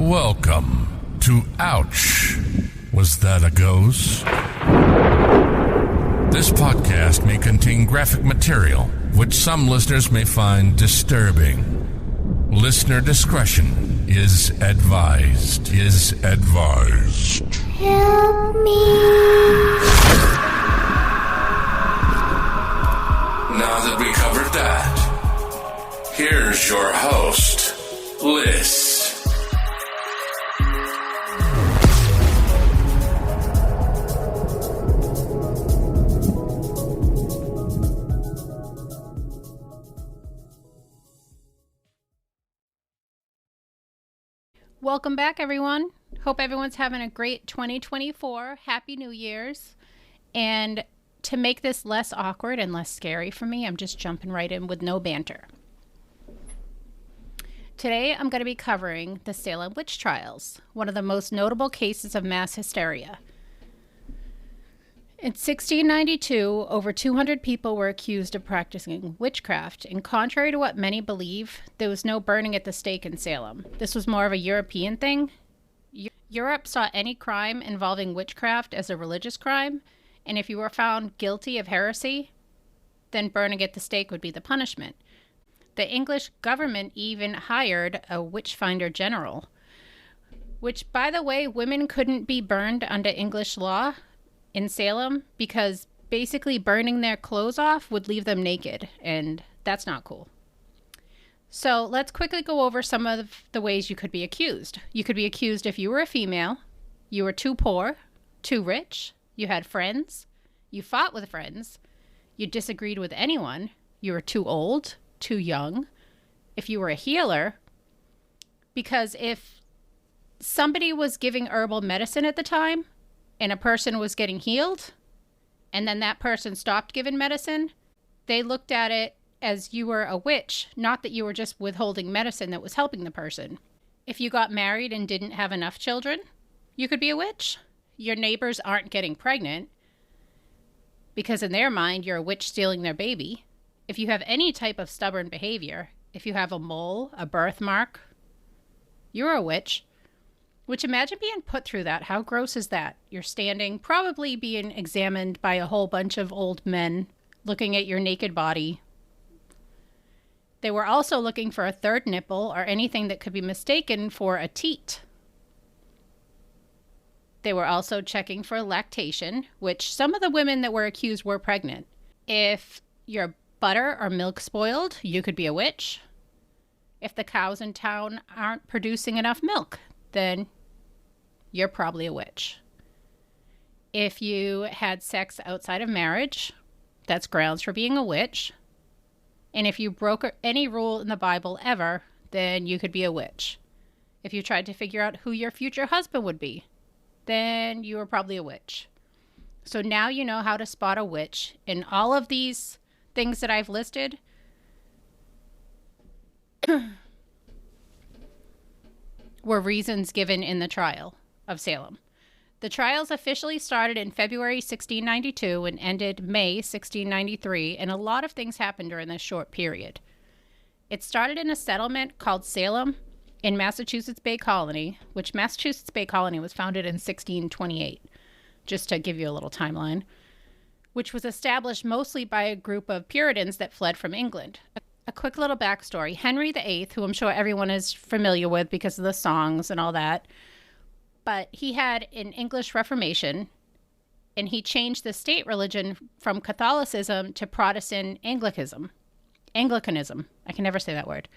Welcome to Ouch. Was that a ghost? This podcast may contain graphic material, which some listeners may find disturbing. Listener discretion is advised. Help me. Now that we covered that, here's your host, Liz. Welcome back, everyone. Hope everyone's having a great 2024. Happy New Year's. And to make this less awkward and less scary for me, I'm just jumping right in with no banter. Today, I'm going to be covering the Salem witch trials, one of the most notable cases of mass hysteria. In 1692, over 200 people were accused of practicing witchcraft, and contrary to what many believe, there was no burning at the stake in Salem. This was more of a European thing. Europe saw any crime involving witchcraft as a religious crime, and if you were found guilty of heresy, then burning at the stake would be the punishment. The English government even hired a witch finder general, which, by the way, women couldn't be burned under English law in Salem because basically burning their clothes off would leave them naked, and that's not cool. So let's quickly go over some of the ways you could be accused. You could be accused if you were a female, you were too poor, too rich, you had friends, you fought with friends, you disagreed with anyone, you were too old, too young, if you were a healer, because if somebody was giving herbal medicine at the time, and a person was getting healed, and then that person stopped giving medicine, they looked at it as you were a witch, not that you were just withholding medicine that was helping the person. If you got married and didn't have enough children, you could be a witch. Your neighbors aren't getting pregnant because in their mind, you're a witch stealing their baby. If you have any type of stubborn behavior, if you have a mole, a birthmark, you're a witch. Which, imagine being put through that. How gross is that? You're standing, probably being examined by a whole bunch of old men looking at your naked body. They were also looking for a third nipple or anything that could be mistaken for a teat. They were also checking for lactation, which some of the women that were accused were pregnant. If your butter or milk spoiled, you could be a witch. If the cows in town aren't producing enough milk, then you're probably a witch. If you had sex outside of marriage, that's grounds for being a witch. And if you broke any rule in the Bible ever, then you could be a witch. If you tried to figure out who your future husband would be, then you were probably a witch. So now you know how to spot a witch. And all of these things that I've listed were reasons given in the trial of Salem. The trials officially started in February 1692 and ended May 1693, and a lot of things happened during this short period. It started in a settlement called Salem in Massachusetts Bay Colony, which Massachusetts Bay Colony was founded in 1628, just to give you a little timeline, which was established mostly by a group of Puritans that fled from England. A quick little backstory. Henry VIII, who I'm sure everyone is familiar with because of the songs and all that, but he had an English Reformation, and he changed the state religion from Catholicism to Protestant Anglicanism. I can never say that word.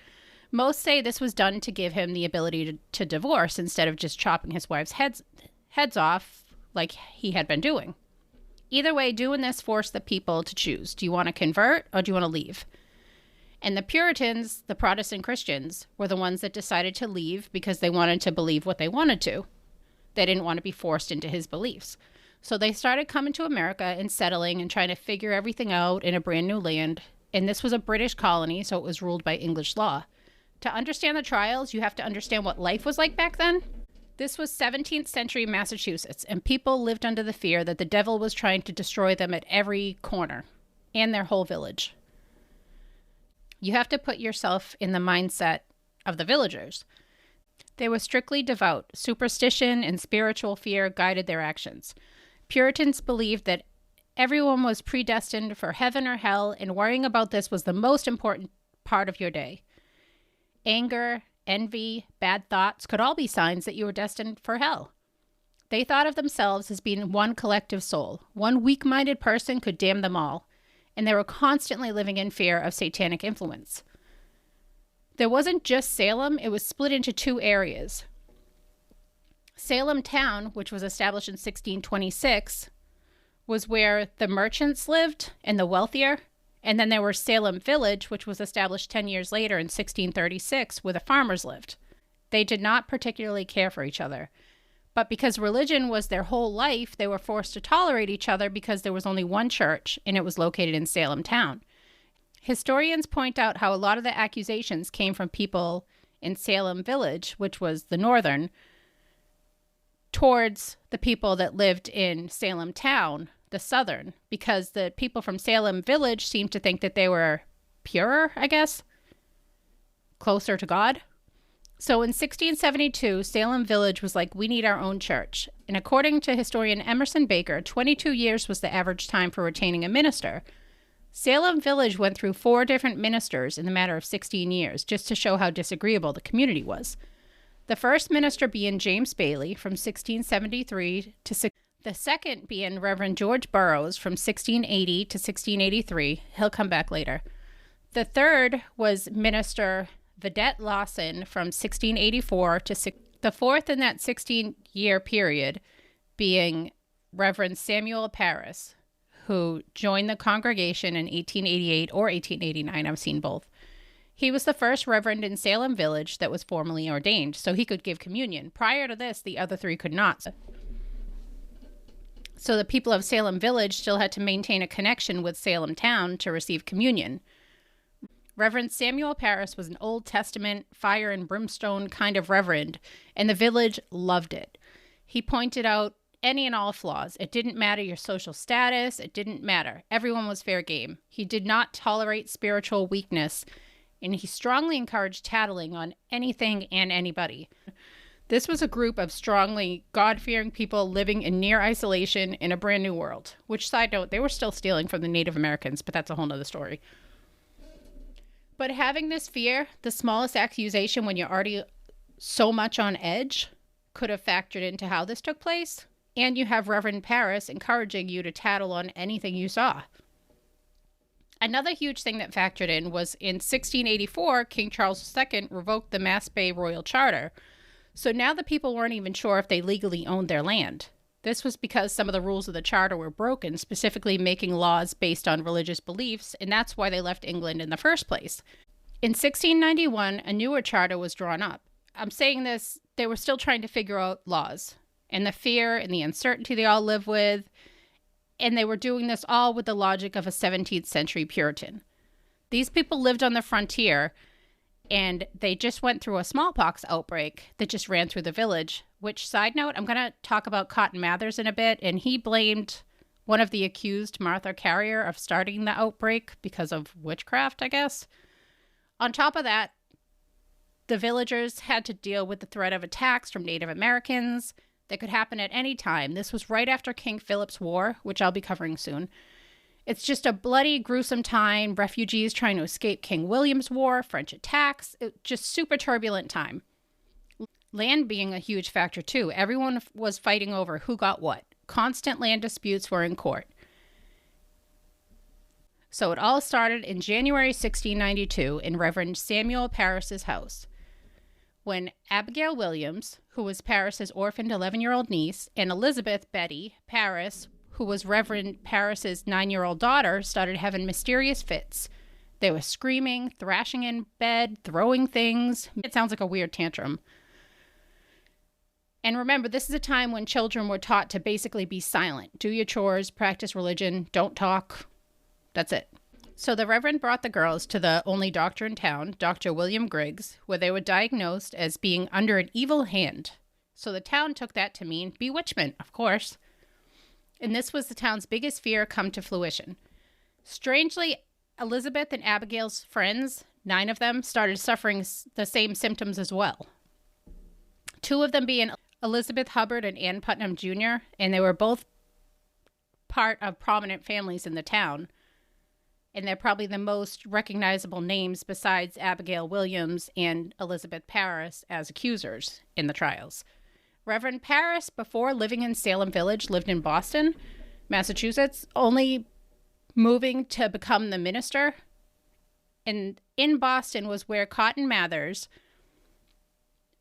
Most say this was done to give him the ability to divorce instead of just chopping his wife's heads off like he had been doing. Either way, doing this forced the people to choose. Do you want to convert or do you want to leave? And the Puritans, the Protestant Christians, were the ones that decided to leave because they wanted to believe what they wanted to. They didn't want to be forced into his beliefs. So they started coming to America and settling and trying to figure everything out in a brand new land. And this was a British colony, so it was ruled by English law. To understand the trials, you have to understand what life was like back then. This was 17th century Massachusetts, and people lived under the fear that the devil was trying to destroy them at every corner and their whole village. You have to put yourself in the mindset of the villagers. They were strictly devout. Superstition and spiritual fear guided their actions. Puritans believed that everyone was predestined for heaven or hell, and worrying about this was the most important part of your day. Anger, envy, bad thoughts could all be signs that you were destined for hell. They thought of themselves as being one collective soul. One weak-minded person could damn them all, and they were constantly living in fear of satanic influence. There wasn't just Salem, it was split into two areas. Salem town, which was established in 1626, was where the merchants lived and the wealthier. And then there was Salem village, which was established 10 years later in 1636, where the farmers lived. They did not particularly care for each other. But because religion was their whole life, they were forced to tolerate each other because there was only one church, and it was located in Salem town. Historians point out how a lot of the accusations came from people in Salem village, which was the northern, towards the people that lived in Salem town, the southern, because the people from Salem village seemed to think that they were purer, I guess, closer to God. So in 1672, Salem village was like, we need our own church. And according to historian Emerson Baker, 22 years was the average time for retaining a minister. Salem village went through 4 different ministers in the matter of 16 years, just to show how disagreeable the community was. The first minister being James Bailey from 1673 to the second being Reverend George Burroughs from 1680 to 1683. He'll come back later. The third was Minister Vedette Lawson from 1684 to the fourth in that 16-year period being Reverend Samuel Parris, who joined the congregation in 1888 or 1889. I've seen both. He was the first reverend in Salem village that was formally ordained, so he could give communion. Prior to this, the other 3 could not. So the people of Salem village still had to maintain a connection with Salem town to receive communion. Reverend Samuel Parris was an Old Testament, fire and brimstone kind of reverend, and the village loved it. He pointed out any and all flaws. It didn't matter your social status. It didn't matter. Everyone was fair game. He did not tolerate spiritual weakness, and he strongly encouraged tattling on anything and anybody. This was a group of strongly God-fearing people living in near isolation in a brand new world, which, side note, they were still stealing from the Native Americans, but that's a whole nother story. But having this fear, the smallest accusation when you're already so much on edge, could have factored into how this took place. And you have Reverend Parris encouraging you to tattle on anything you saw. Another huge thing that factored in was in 1684, King Charles II revoked the Mass Bay Royal Charter. So now the people weren't even sure if they legally owned their land. This was because some of the rules of the charter were broken, specifically making laws based on religious beliefs, and that's why they left England in the first place. In 1691, a newer charter was drawn up. I'm saying this, they were still trying to figure out laws, and the fear and the uncertainty they all live with, and they were doing this all with the logic of a 17th century Puritan. These people lived on the frontier, and they just went through a smallpox outbreak that just ran through the village, which, side note, I'm going to talk about Cotton Mathers in a bit, and he blamed one of the accused, Martha Carrier, of starting the outbreak because of witchcraft, I guess. On top of that, the villagers had to deal with the threat of attacks from Native Americans that could happen at any time. This was right after King Philip's War, which I'll be covering soon. It's just a bloody, gruesome time. Refugees trying to escape King William's War, French attacks. Just super turbulent time. Land being a huge factor, too. Everyone was fighting over who got what. Constant land disputes were in court. So it all started in January 1692 in Reverend Samuel Parris's house, when Abigail Williams, who was Parris's orphaned 11-year-old niece, and Elizabeth Betty Parris, who was Reverend Parris's 9-year-old daughter, started having mysterious fits. They were screaming, thrashing in bed, throwing things. It sounds like a weird tantrum. And remember, this is a time when children were taught to basically be silent. Do your chores, practice religion, don't talk. That's it. So the Reverend brought the girls to the only doctor in town, Dr. William Griggs, where they were diagnosed as being under an evil hand. So the town took that to mean bewitchment, of course. And this was the town's biggest fear come to fruition. Strangely, Elizabeth and Abigail's friends, 9 of them, started suffering the same symptoms as well. Two of them being Elizabeth Hubbard and Ann Putnam Jr., and they were both part of prominent families in the town. And they're probably the most recognizable names besides Abigail Williams and Elizabeth Parris as accusers in the trials. Reverend Parris, before living in Salem Village, lived in Boston, Massachusetts, only moving to become the minister. And in Boston was where Cotton Mathers,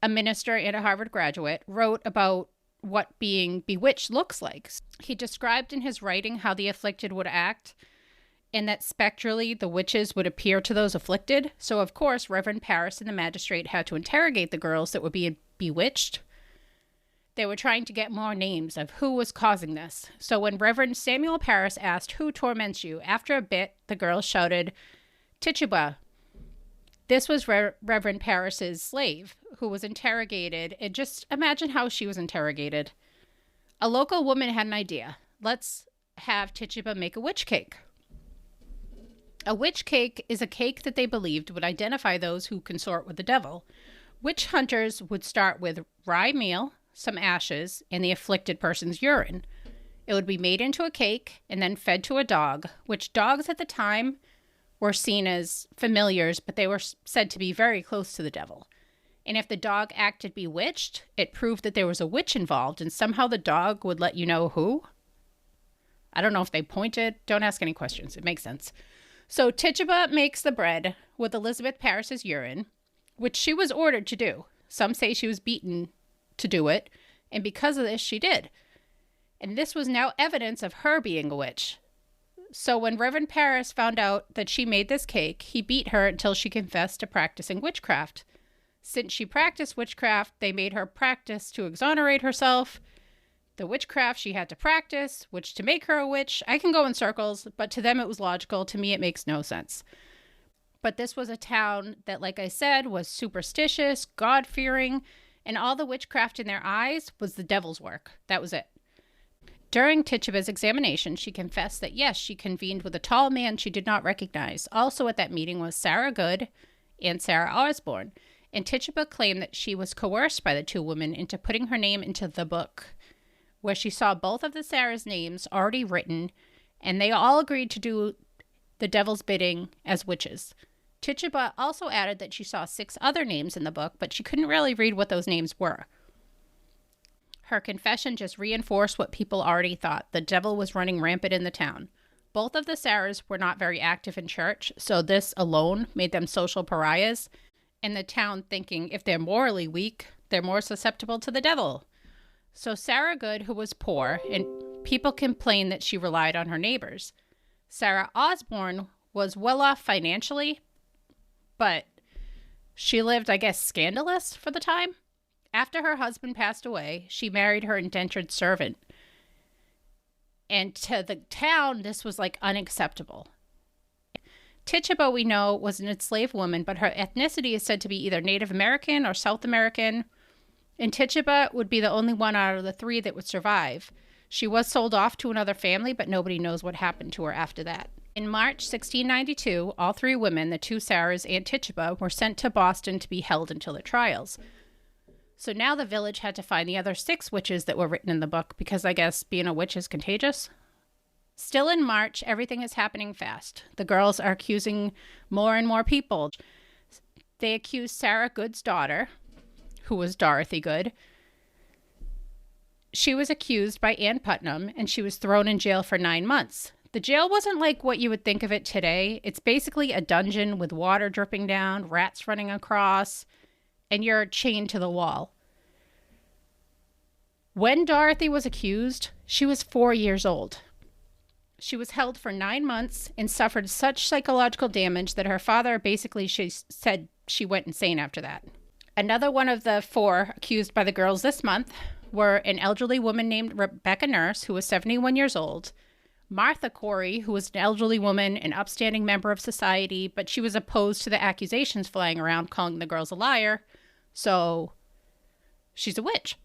a minister and a Harvard graduate, wrote about what being bewitched looks like. He described in his writing how the afflicted would act, and that spectrally the witches would appear to those afflicted. So, of course, Reverend Parris and the magistrate had to interrogate the girls that were being bewitched. They were trying to get more names of who was causing this. So when Reverend Samuel Parris asked, "Who torments you?" after a bit, the girls shouted, "Tituba." This was Reverend Parris's slave, who was interrogated, and just imagine how she was interrogated. A local woman had an idea. Let's have Tituba make a witch cake. A witch cake is a cake that they believed would identify those who consort with the devil. Witch hunters would start with rye meal, some ashes, and the afflicted person's urine. It would be made into a cake and then fed to a dog, which dogs at the time were seen as familiars, but they were said to be very close to the devil. And if the dog acted bewitched, it proved that there was a witch involved, and somehow the dog would let you know who. I don't know if they pointed. Don't ask any questions. It makes sense. So Tituba makes the bread with Elizabeth Parris's urine, which she was ordered to do. Some say she was beaten to do it, and because of this, she did. And this was now evidence of her being a witch. So when Reverend Parris found out that she made this cake, he beat her until she confessed to practicing witchcraft. Since she practiced witchcraft, they made her practice to exonerate herself. The witchcraft she had to practice, which to make her a witch, I can go in circles, but to them it was logical. To me, it makes no sense. But this was a town that, like I said, was superstitious, God-fearing, and all the witchcraft in their eyes was the devil's work. That was it. During Tituba's examination, she confessed that yes, she convened with a tall man she did not recognize. Also at that meeting was Sarah Good and Sarah Osborne, and Tituba claimed that she was coerced by the two women into putting her name into the book, where she saw both of the Sarah's names already written, and they all agreed to do the devil's bidding as witches. Tituba also added that she saw 6 other names in the book, but she couldn't really read what those names were. Her confession just reinforced what people already thought. The devil was running rampant in the town. Both of the Sarahs were not very active in church, so this alone made them social pariahs, and the town thinking if they're morally weak, they're more susceptible to the devil. So Sarah Good, who was poor, and people complained that she relied on her neighbors. Sarah Osborne was well off financially, but she lived, I guess, scandalous for the time. After her husband passed away, she married her indentured servant. And to the town, this was like unacceptable. Tituba, we know, was an enslaved woman, but her ethnicity is said to be either Native American or South American. And Tituba would be the only one out of the 3 that would survive. She was sold off to another family, but nobody knows what happened to her after that. In March 1692, all 3 women, the 2 Sarahs and Tituba, were sent to Boston to be held until their trials. So now the village had to find the other 6 witches that were written in the book, because I guess being a witch is contagious. Still in March, everything is happening fast. The girls are accusing more and more people. They accused Sarah Good's daughter, who was Dorothy Good. She was accused by Ann Putnam, and she was thrown in jail for 9 months. The jail wasn't like what you would think of it today. It's basically a dungeon with water dripping down, rats running across, and you're chained to the wall. When Dorothy was accused, she was 4 years old. She was held for 9 months and suffered such psychological damage that her father basically said she went insane after that. Another one of the 4 accused by the girls this month were an elderly woman named Rebecca Nurse, who was 71 years old, Martha Corey, who was an elderly woman, an upstanding member of society, but she was opposed to the accusations flying around calling the girls a liar, so she's a witch.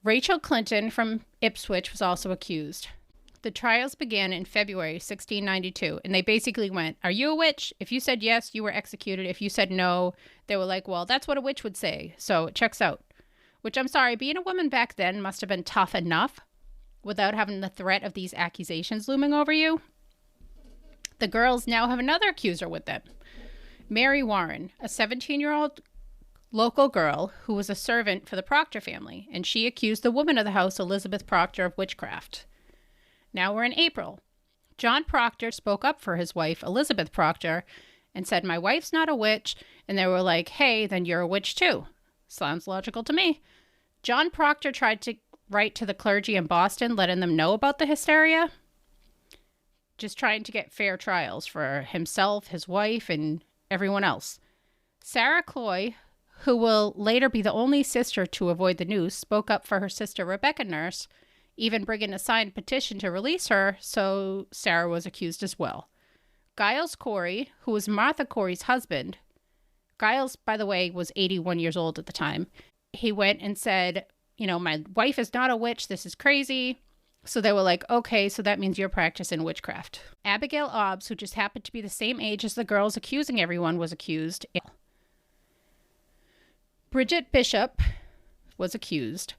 Rachel Clinton from Ipswich was also accused. The trials began in February 1692, and they basically went, are you a witch? If you said yes, you were executed. If you said no, they were like, well, that's what a witch would say, so it checks out. Which, I'm sorry, being a woman back then must have been tough enough without having the threat of these accusations looming over you. The girls now have another accuser with them. Mary Warren, a 17-year-old local girl who was a servant for the Proctor family, and she accused the woman of the house, Elizabeth Proctor, of witchcraft. Now we're in April. John Proctor spoke up for his wife, Elizabeth Proctor, and said, "My wife's not a witch." And they were like, "Hey, then you're a witch too." Sounds logical to me. John Proctor tried to write to the clergy in Boston, letting them know about the hysteria, just trying to get fair trials for himself, his wife, and everyone else. Sarah Cloy, who will later be the only sister to avoid the noose, spoke up for her sister Rebecca Nurse, even bringing a signed petition to release her, so Sarah was accused as well. Giles Corey, who was Martha Corey's husband, Giles, by the way, was 81 years old at the time. He went and said, "My wife is not a witch. This is crazy." So they were like, "Okay, so that means you're practicing witchcraft." Abigail Obbs, who just happened to be the same age as the girls accusing everyone, was accused. Bridget Bishop was accused.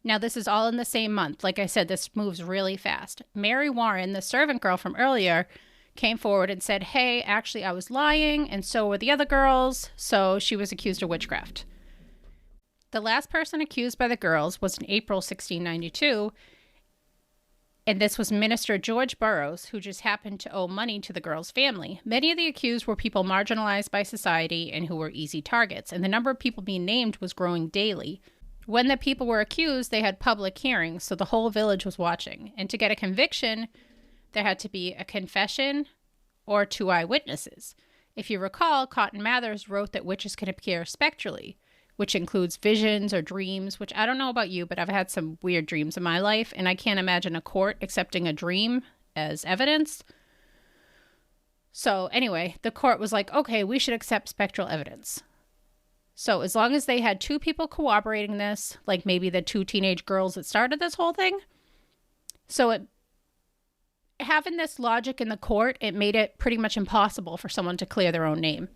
Now, this is all in the same month. Like I said, this moves really fast. Mary Warren, the servant girl from earlier, came forward and said, "Hey, actually, I was lying, and so were the other girls." So she was accused of witchcraft. The last person accused by the girls was in April 1692, and this was Minister George Burroughs, who just happened to owe money to the girls' family. Many of the accused were people marginalized by society and who were easy targets, and the number of people being named was growing daily. When the people were accused, they had public hearings, so the whole village was watching. And to get a conviction, there had to be a confession or 2 eyewitnesses. If you recall, Cotton Mathers wrote that witches can appear spectrally, which includes visions or dreams, which I don't know about you, but I've had some weird dreams in my life, and I can't imagine a court accepting a dream as evidence. So anyway, the court was like, okay, we should accept spectral evidence. So as long as they had 2 people corroborating this, like maybe the 2 teenage girls that started this whole thing, having this logic in the court, it made it pretty much impossible for someone to clear their own name.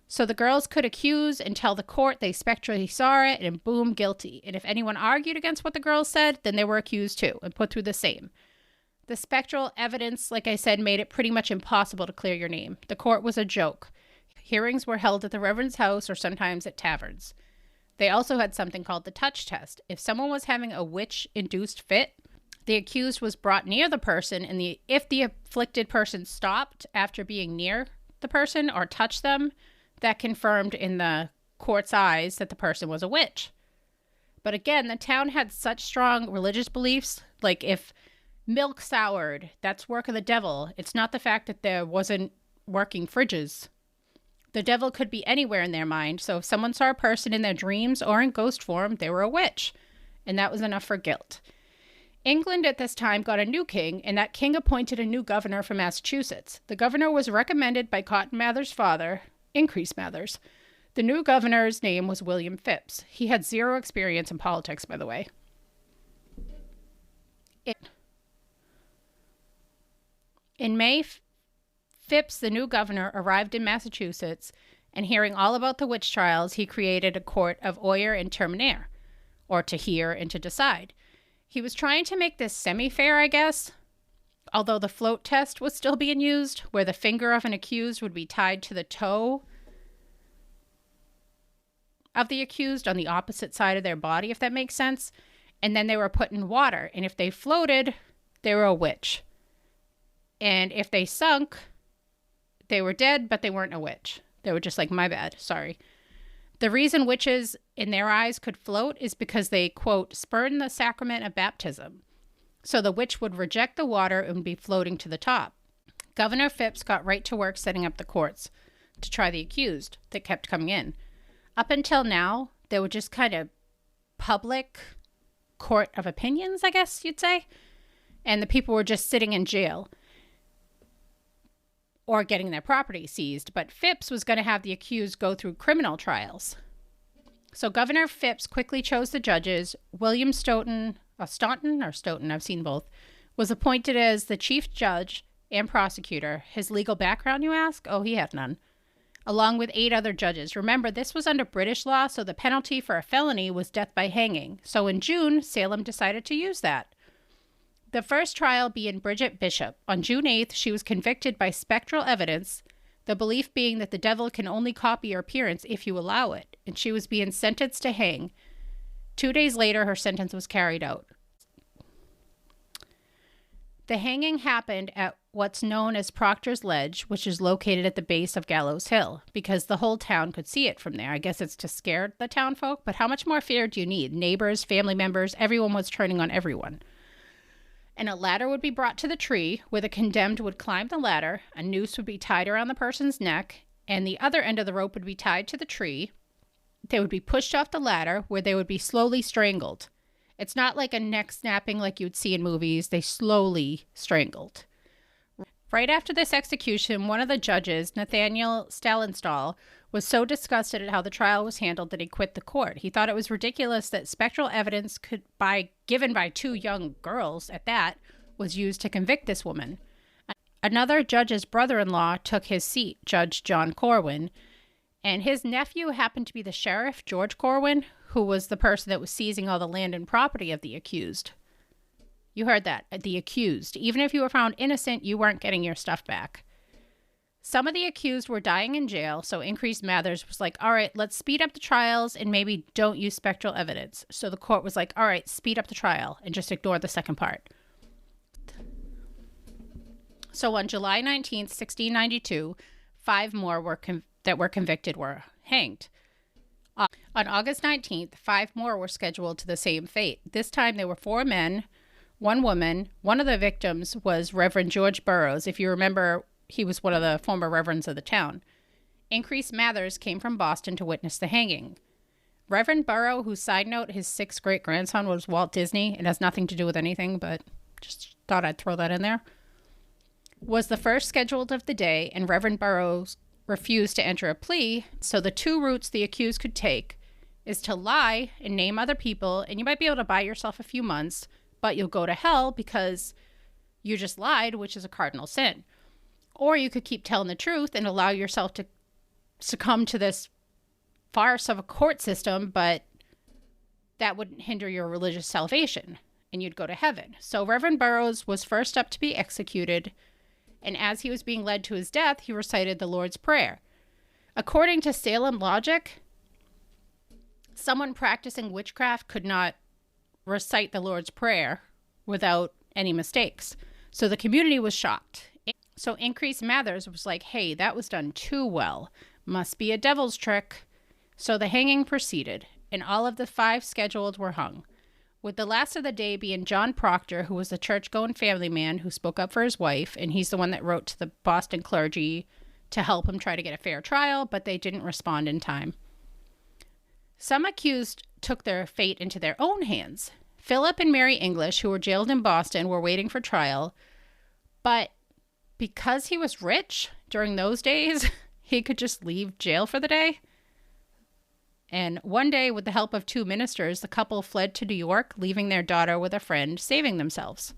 So the girls could accuse and tell the court they spectrally saw it, and boom, guilty. And if anyone argued against what the girls said, then they were accused too and put through the same. The spectral evidence, like I said, made it pretty much impossible to clear your name. The court was a joke. Hearings were held at the Reverend's house or sometimes at taverns. They also had something called the touch test. If someone was having a witch-induced fit, the accused was brought near the person, and if the afflicted person stopped after being near the person or touched them, that confirmed in the court's eyes that the person was a witch. But again, the town had such strong religious beliefs, like if milk soured, that's work of the devil. It's not the fact that there wasn't working fridges. The devil could be anywhere in their mind, so if someone saw a person in their dreams or in ghost form, they were a witch, and that was enough for guilt. England at this time got a new king, and that king appointed a new governor for Massachusetts. The governor was recommended by Cotton Mather's father, Increase Mathers. The new governor's name was William Phips. He had 0 experience in politics, by the way. In May, Phips, the new governor, arrived in Massachusetts, and hearing all about the witch trials, he created a court of oyer and terminer, or to hear and to decide. He was trying to make this semi-fair, I guess, although the float test was still being used, where the finger of an accused would be tied to the toe of the accused on the opposite side of their body, if that makes sense. And then they were put in water, and if they floated, they were a witch. And if they sunk, they were dead, but they weren't a witch. They were just like, my bad, sorry. The reason witches, in their eyes, could float is because they, quote, spurn the sacrament of baptism. So the witch would reject the water and be floating to the top. Governor Phips got right to work setting up the courts to try the accused that kept coming in. Up until now, they were just kind of public court of opinions, I guess you'd say. And the people were just sitting in jail or getting their property seized. But Phips was going to have the accused go through criminal trials. So Governor Phips quickly chose the judges. William Staunton, I've seen both, was appointed as the chief judge and prosecutor. His legal background, you ask? Oh, he had none. along with 8 other judges. Remember, this was under British law, so the penalty for a felony was death by hanging. So in June, Salem decided to use that. The first trial being Bridget Bishop. On June 8th, she was convicted by spectral evidence, the belief being that the devil can only copy your appearance if you allow it, and she was being sentenced to hang. 2 days later, her sentence was carried out. The hanging happened at what's known as Proctor's Ledge, which is located at the base of Gallows Hill, because the whole town could see it from there. I guess it's to scare the town folk, but how much more fear do you need? Neighbors, family members, everyone was turning on everyone. And a ladder would be brought to the tree where the condemned would climb the ladder. A noose would be tied around the person's neck, and the other end of the rope would be tied to the tree. They would be pushed off the ladder where they would be slowly strangled. It's not like a neck snapping like you'd see in movies. They slowly strangled. Right after this execution, one of the judges, Nathaniel Stalenstall, was so disgusted at how the trial was handled that he quit the court. He thought it was ridiculous that spectral evidence given by 2 young girls at that was used to convict this woman. Another judge's brother-in-law took his seat, Judge John Corwin, and his nephew happened to be the sheriff, George Corwin, who was the person that was seizing all the land and property of the accused. You heard that, the accused. Even if you were found innocent, you weren't getting your stuff back. Some of the accused were dying in jail, so Increase Mathers was like, all right, let's speed up the trials and maybe don't use spectral evidence. So the court was like, all right, speed up the trial and just ignore the second part. So on July 19th, 1692, 5 more that were convicted were hanged. On August 19th, 5 more were scheduled to the same fate. This time there were 4 men, 1 woman. One of the victims was Reverend George Burroughs. If you remember, he was one of the former reverends of the town. Increase Mathers came from Boston to witness the hanging. Reverend Burrough, whose side note, his 6th great-grandson was Walt Disney. It has nothing to do with anything, but just thought I'd throw that in there. Was the first scheduled of the day, and Reverend Burroughs refused to enter a plea. So the 2 routes the accused could take is to lie and name other people, and you might be able to buy yourself a few months, but you'll go to hell because you just lied, which is a cardinal sin. Or you could keep telling the truth and allow yourself to succumb to this farce of a court system, but that wouldn't hinder your religious salvation, and you'd go to heaven. So Reverend Burroughs was first up to be executed, and as he was being led to his death, he recited the Lord's Prayer. According to Salem logic, someone practicing witchcraft could not recite the Lord's Prayer without any mistakes. So the community was shocked. So Increase Mathers was like, hey, that was done too well. Must be a devil's trick. So the hanging proceeded, and all of the 5 scheduled were hung, with the last of the day being John Proctor, who was a church-going family man who spoke up for his wife, and he's the one that wrote to the Boston clergy to help him try to get a fair trial, but they didn't respond in time. Some accused took their fate into their own hands. Philip and Mary English, who were jailed in Boston, were waiting for trial, but because he was rich during those days, he could just leave jail for the day. And one day, with the help of 2 ministers, the couple fled to New York, leaving their daughter with a friend, saving themselves.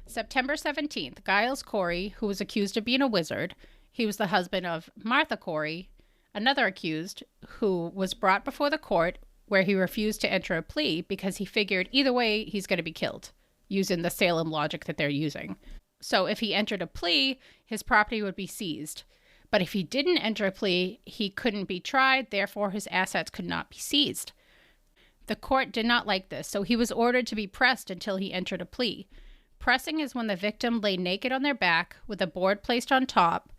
September 17th, Giles Corey, who was accused of being a wizard, he was the husband of Martha Corey, another accused, who was brought before the court, where he refused to enter a plea because he figured either way he's going to be killed, using the Salem logic that they're using. So if he entered a plea, his property would be seized. But if he didn't enter a plea, he couldn't be tried, therefore his assets could not be seized. The court did not like this, so he was ordered to be pressed until he entered a plea. Pressing is when the victim lay naked on their back with a board placed on top,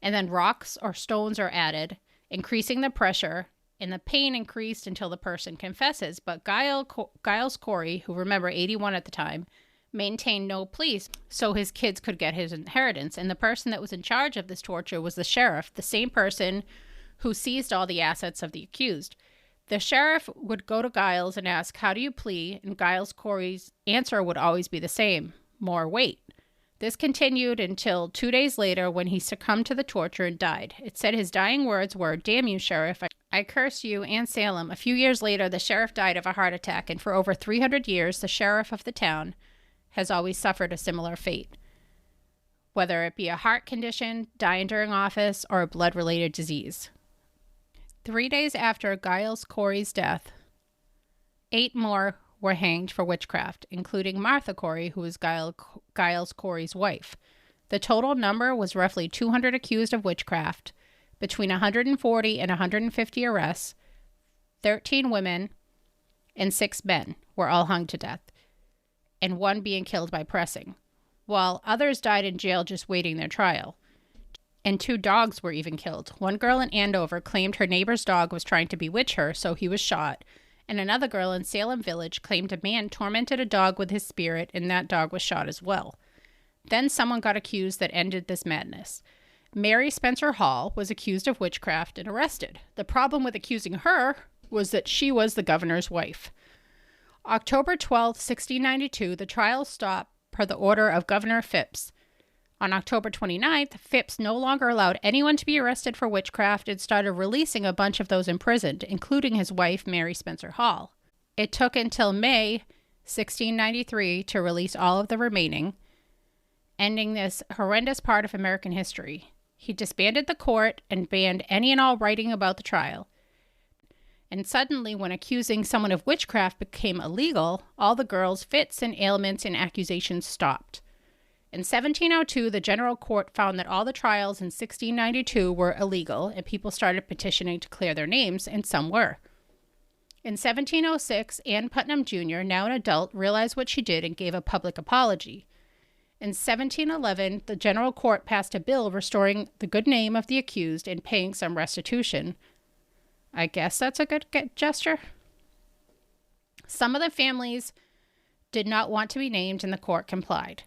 and then rocks or stones are added, increasing the pressure, and the pain increased until the person confesses. But Giles Corey, who remember 81 at the time, maintained no plea, so his kids could get his inheritance. And the person that was in charge of this torture was the sheriff, the same person who seized all the assets of the accused. The sheriff would go to Giles and ask, how do you plea? And Giles Corey's answer would always be the same, more weight. This continued until 2 days later when he succumbed to the torture and died. It said his dying words were, damn you, sheriff, I curse you and Salem. A few years later, the sheriff died of a heart attack, and for over 300 years, the sheriff of the town has always suffered a similar fate. whether it be a heart condition, dying during office, or a blood-related disease. 3 days after Giles Corey's death, 8 more were hanged for witchcraft, including Martha Corey, who was Giles Corey's wife. The total number was roughly 200 accused of witchcraft, between 140 and 150 arrests. 13 women and 6 men were all hung to death, and 1 being killed by pressing, while others died in jail just waiting their trial. And 2 dogs were even killed. 1 girl in Andover claimed her neighbor's dog was trying to bewitch her, so he was shot. And another girl in Salem Village claimed a man tormented a dog with his spirit, and that dog was shot as well. Then someone got accused that ended this madness. Mary Spencer Hall was accused of witchcraft and arrested. The problem with accusing her was that she was the governor's wife. October 12, 1692, the trial stopped per the order of Governor Phipps. On October 29th, Phipps no longer allowed anyone to be arrested for witchcraft and started releasing a bunch of those imprisoned, including his wife, Mary Spencer Hall. It took until May 1693 to release all of the remaining, ending this horrendous part of American history. He disbanded the court and banned any and all writing about the trial. And suddenly, when accusing someone of witchcraft became illegal, all the girls' fits and ailments and accusations stopped. In 1702, the General Court found that all the trials in 1692 were illegal, and people started petitioning to clear their names, and some were. In 1706, Ann Putnam Jr., now an adult, realized what she did and gave a public apology. In 1711, the General Court passed a bill restoring the good name of the accused and paying some restitution. I guess that's a good gesture. Some of the families did not want to be named, and the court complied.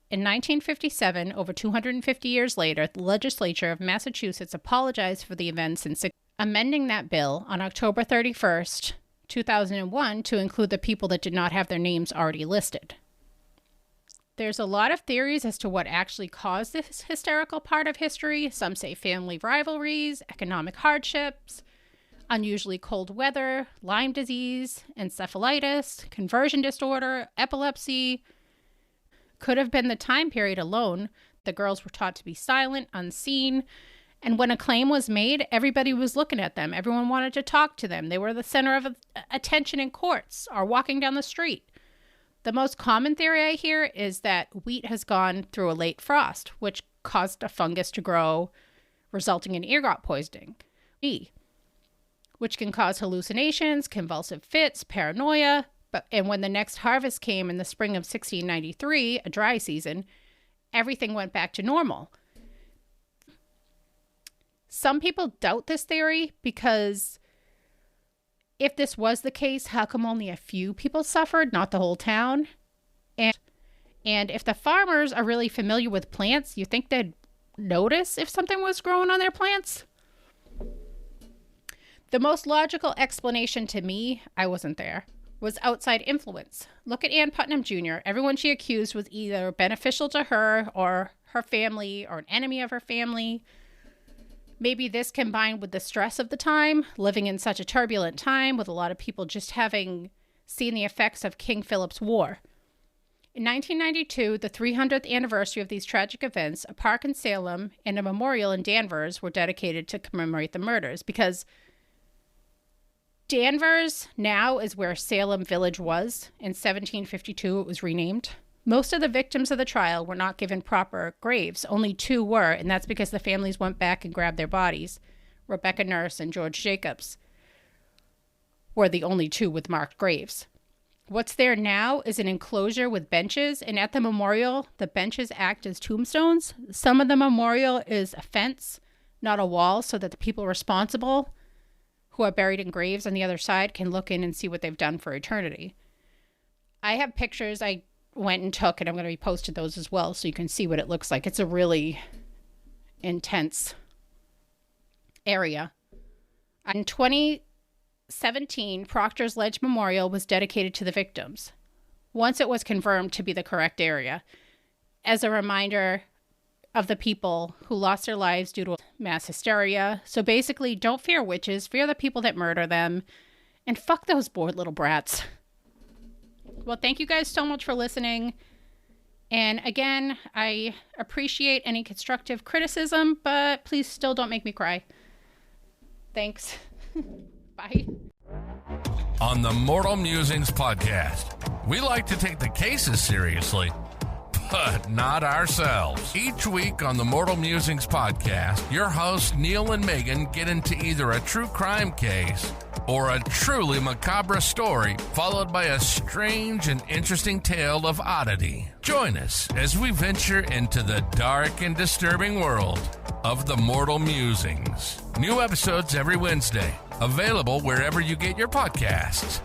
In 1957, over 250 years later, the legislature of Massachusetts apologized for the events amending that bill on October 31st, 2001, to include the people that did not have their names already listed. There's a lot of theories as to what actually caused this hysterical part of history. Some say family rivalries, economic hardships, unusually cold weather, Lyme disease, encephalitis, conversion disorder, epilepsy. Could have been the time period alone. The girls were taught to be silent, unseen, and when a claim was made, everybody was looking at them. Everyone wanted to talk to them. They were the center of attention in courts or walking down the street. The most common theory I hear is that wheat has gone through a late frost, which caused a fungus to grow, resulting in ergot poisoning, which can cause hallucinations, convulsive fits, paranoia. And when the next harvest came in the spring of 1693, a dry season, everything went back to normal. Some people doubt this theory because if this was the case, how come only a few people suffered, not the whole town? And if the farmers are really familiar with plants, you think they'd notice if something was growing on their plants? The most logical explanation to me, I wasn't there, was outside influence. Look at Ann Putnam Jr. Everyone she accused was either beneficial to her or her family or an enemy of her family. Maybe this combined with the stress of the time, living in such a turbulent time with a lot of people just having seen the effects of King Philip's War. In 1992, the 300th anniversary of these tragic events, a park in Salem and a memorial in Danvers were dedicated to commemorate the murders because Danvers now is where Salem Village was. In 1752, it was renamed. Most of the victims of the trial were not given proper graves. Only 2 were, and that's because the families went back and grabbed their bodies. Rebecca Nurse and George Jacobs were the only 2 with marked graves. What's there now is an enclosure with benches, and at the memorial, the benches act as tombstones. Some of the memorial is a fence, not a wall, so that the people responsible who are buried in graves on the other side can look in and see what they've done for eternity. I have pictures I went and took, and I'm going to be posted those as well so you can see what it looks like. It's a really intense area. In 2017, Proctor's Ledge Memorial was dedicated to the victims, once it was confirmed to be the correct area, as a reminder of the people who lost their lives due to mass hysteria. So basically, don't fear witches, fear the people that murder them, and fuck those bored little brats. Well, thank you guys so much for listening. And again, I appreciate any constructive criticism, but please still don't make me cry. Thanks. Bye. On the Mortal Musings podcast, we like to take the cases seriously, but not ourselves. Each week on the Mortal Musings podcast, your hosts Neil and Megan get into either a true crime case or a truly macabre story, followed by a strange and interesting tale of oddity. Join us as we venture into the dark and disturbing world of the Mortal Musings. New episodes every Wednesday, available wherever you get your podcasts.